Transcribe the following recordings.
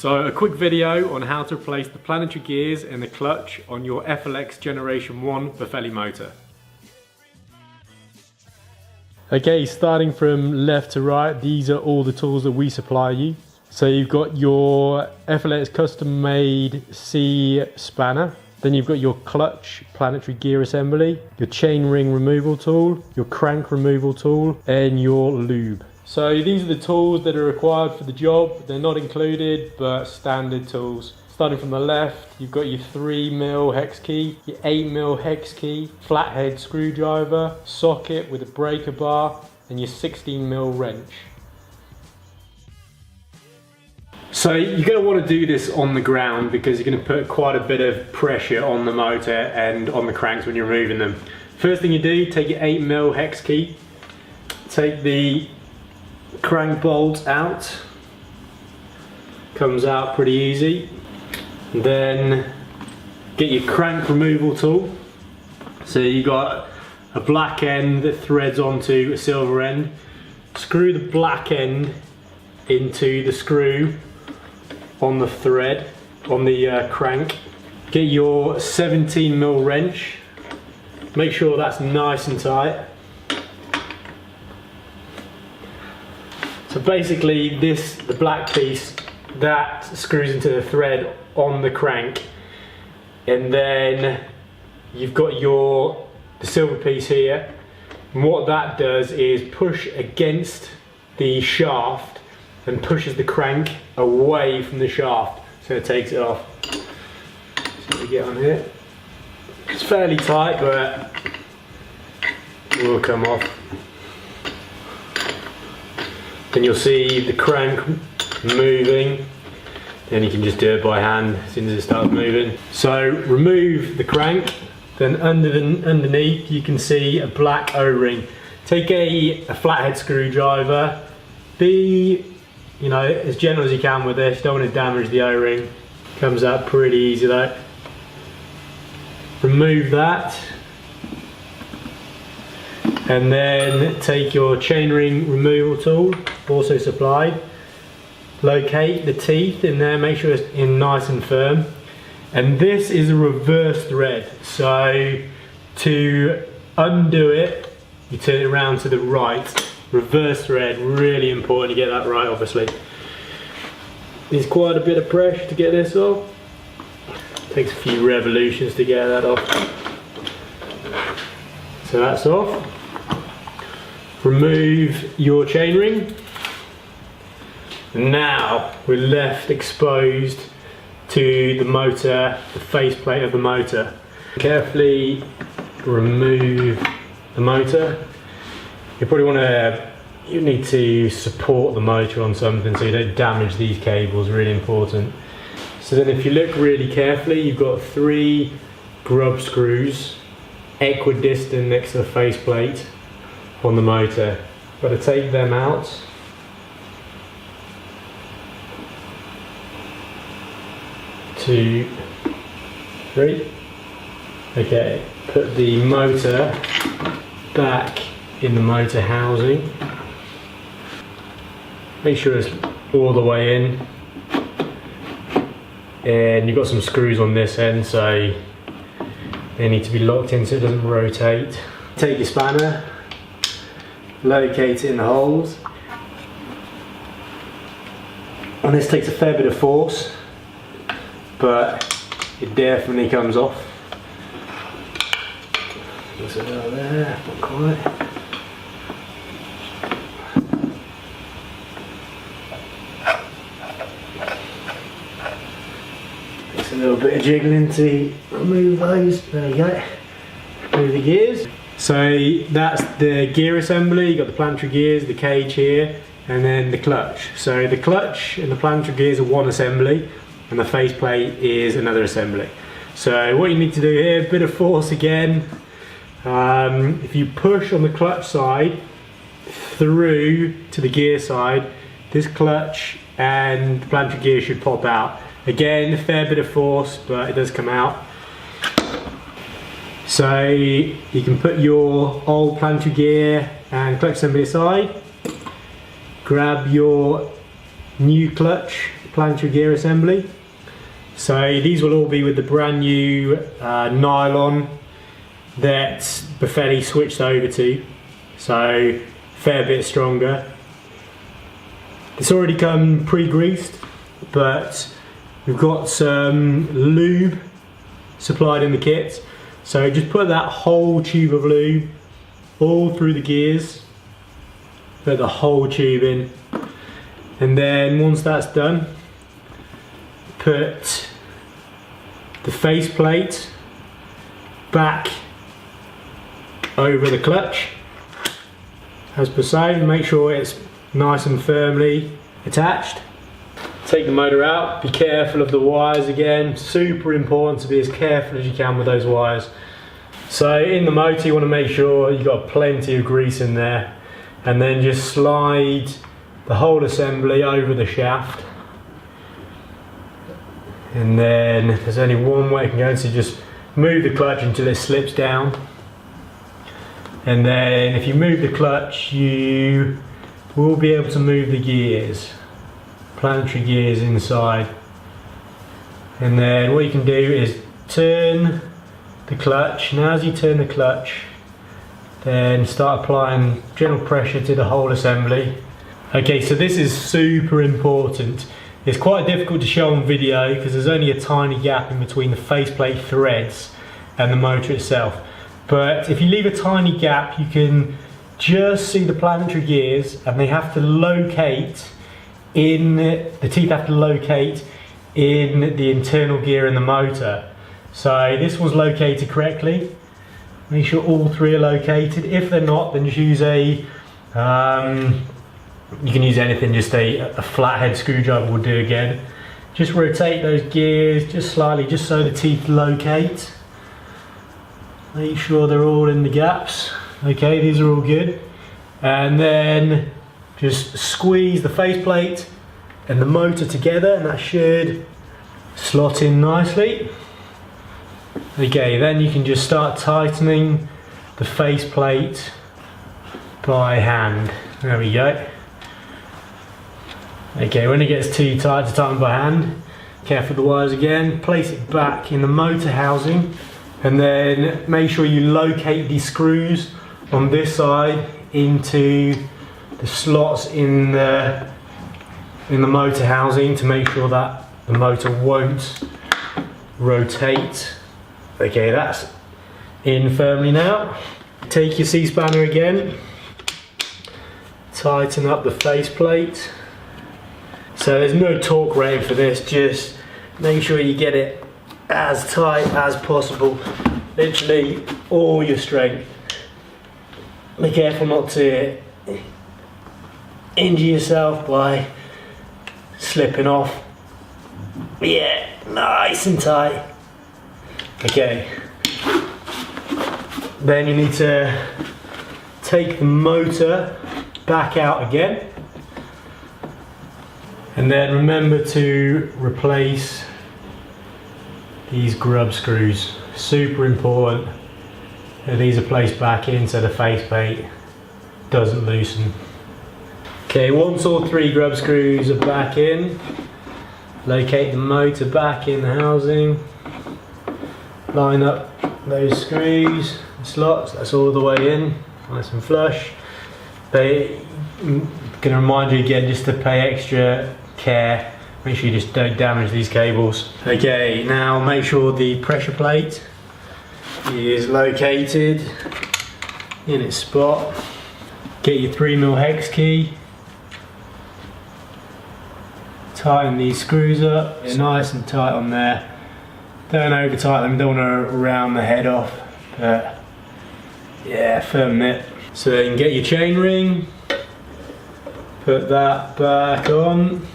So a quick video on how to replace the planetary gears and the clutch on your FLX Generation 1 Bofeili motor. Okay, starting from left to right, these are all the tools that we supply you. So you've got your FLX custom made C spanner, then you've got your clutch planetary gear assembly, your chain ring removal tool, your crank removal tool, and your lube. So these are the tools that are required for the job. They're not included, but standard tools. Starting from the left, you've got your 3mm hex key, your 8mm hex key, flathead screwdriver, socket with a breaker bar, and your 16mm wrench. So you're going to want to do this on the ground because you're going to put quite a bit of pressure on the motor and on the cranks when you're moving them. First thing you do, take your 8mm hex key, take the crank bolt out, comes out pretty easy. Then get your crank removal tool. So you got a black end that threads onto a silver end. Screw the black end into the screw on the thread on the crank. Get your 17mm wrench. Make sure that's nice and tight. So basically the black piece, that screws into the thread on the crank, and then you've got the silver piece here, and what that does is push against the shaft and pushes the crank away from the shaft, so it takes it off. So we get on here, it's fairly tight but it will come off. Then you'll see the crank moving, then you can just do it by hand as soon as it starts moving. So remove the crank, then underneath you can see a black O-ring. Take a flathead screwdriver, be as gentle as you can with this, you don't want to damage the O-ring. Comes out pretty easy though. Remove that. And then take your chainring removal tool, also supplied. Locate the teeth in there, make sure it's in nice and firm. And this is a reverse thread, so to undo it, you turn it around to the right. Reverse thread, really important to get that right obviously. There's quite a bit of pressure to get this off. Takes a few revolutions to get that off. So that's off. Remove your chainring. Now we're left exposed to the motor, the faceplate of the motor. Carefully remove the motor. You need to support the motor on something so you don't damage these cables, really important. So then if you look really carefully, you've got 3 grub screws equidistant next to the faceplate on the motor. Got to take them out. 2, 3. Okay, put the motor back in the motor housing. Make sure it's all the way in. And you've got some screws on this end, so they need to be locked in so it doesn't rotate. Take your spanner, locate it in the holes. And this takes a fair bit of force, but it definitely comes off. There's it out there, not quite. Takes a little bit of jiggling to remove those. There you go. Remove the gears. So that's the gear assembly. You've got the planetary gears, the cage here, and then the clutch. So the clutch and the planetary gears are one assembly, and the faceplate is another assembly. So what you need to do here, a bit of force again. If you push on the clutch side through to the gear side, this clutch and the planetary gear should pop out. Again, a fair bit of force, but it does come out. So you can put your old planetary gear and clutch assembly aside, grab your new clutch planetary gear assembly. So these will all be with the brand new nylon that Bofeili switched over to, so fair bit stronger. It's already come pre-greased, but we've got some lube supplied in the kit. So just put that whole tube of lube all through the gears, put the whole tube in, and then once that's done, put the faceplate back over the clutch as per so. Make sure it's nice and firmly attached. Take the motor out, be careful of the wires again. Super important to be as careful as you can with those wires. So in the motor you want to make sure you've got plenty of grease in there, and then just slide the whole assembly over the shaft. And then there's only one way it can go, so just move the clutch until it slips down. And then if you move the clutch, you will be able to move the gears, planetary gears inside. And then what you can do is turn the clutch. Now as you turn the clutch, then start applying general pressure to the whole assembly. Okay, so this is super important. It's quite difficult to show on video because there's only a tiny gap in between the faceplate threads and the motor itself. But if you leave a tiny gap, you can just see the planetary gears, and they have to locate in, the teeth have to locate in the internal gear in the motor. So this was located correctly. Make sure all three are located. If they're not, then just use a, you can use anything, just a flathead screwdriver will do again. Just rotate those gears just slightly, just so the teeth locate. Make sure they're all in the gaps. Okay, these are all good. And then just squeeze the faceplate and the motor together, and that should slot in nicely. Okay, then you can just start tightening the faceplate by hand. There we go. Okay, when it gets too tight to tighten by hand, careful with the wires again, place it back in the motor housing, and then make sure you locate the screws on this side into the slots in the motor housing to make sure that the motor won't rotate. Okay, that's in firmly now. Take your C-spanner again, tighten up the faceplate. So there's no torque rating for this, just make sure you get it as tight as possible, literally all your strength. Be careful not to injure yourself by slipping off. Yeah, nice and tight. Okay, then you need to take the motor back out again, and then remember to replace these grub screws. Super important that these are placed back in so the faceplate doesn't loosen. Okay, once all three grub screws are back in, locate the motor back in the housing, line up those screws and slots, that's all the way in, nice and flush. But I'm going to remind you again just to pay extra care, make sure you just don't damage these cables. Okay, now make sure the pressure plate is located in its spot. Get your 3mm hex key, tighten these screws up, they're nice and tight on there. Don't over tighten them, don't want to round the head off, but yeah, firm it. So then get your chain ring, put that back on,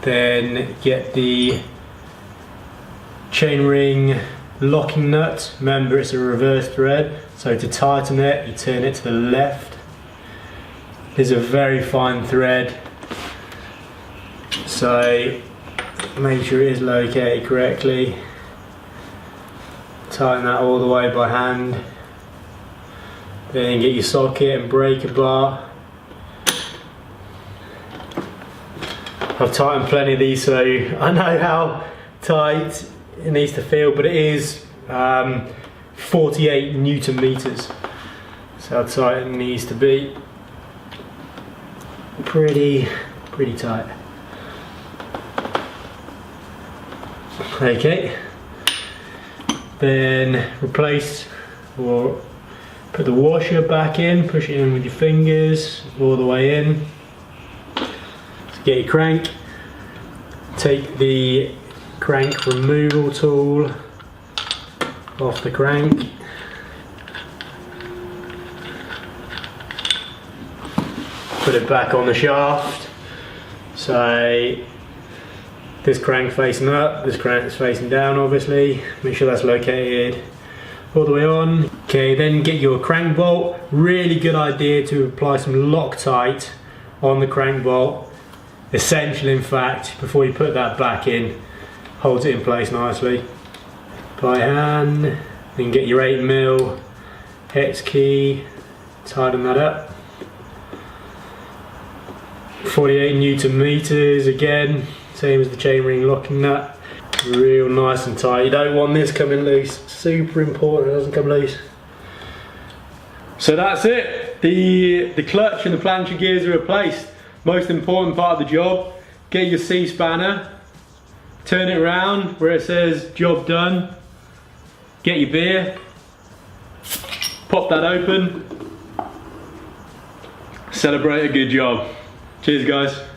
then get the chain ring locking nut. Remember, it's a reverse thread, so to tighten it you turn it to the left. It's a very fine thread, so make sure it is located correctly. Tighten that all the way by hand. Then get your socket and breaker bar. I've tightened plenty of these, so I know how tight it needs to feel, but it is 48 Newton meters. So how tight it needs to be. Pretty tight. Okay. Then replace or put the washer back in, push it in with your fingers all the way in. So get your crank, take the crank removal tool off the crank. Put it back on the shaft. So this crank facing up, this crank is facing down obviously. Make sure that's located all the way on. Okay, then get your crank bolt. Really good idea to apply some Loctite on the crank bolt. Essential in fact, before you put that back in. Holds it in place nicely. By hand, then get your 8mm hex key, tighten that up. 48 Newton meters again, same as the chainring locking nut. Real nice and tight. You don't want this coming loose. Super important it doesn't come loose. So that's it. The clutch and the plancher gears are replaced. Most important part of the job. Get your C-spanner, turn it around where it says job done. Get your beer, pop that open, celebrate a good job. Cheers guys.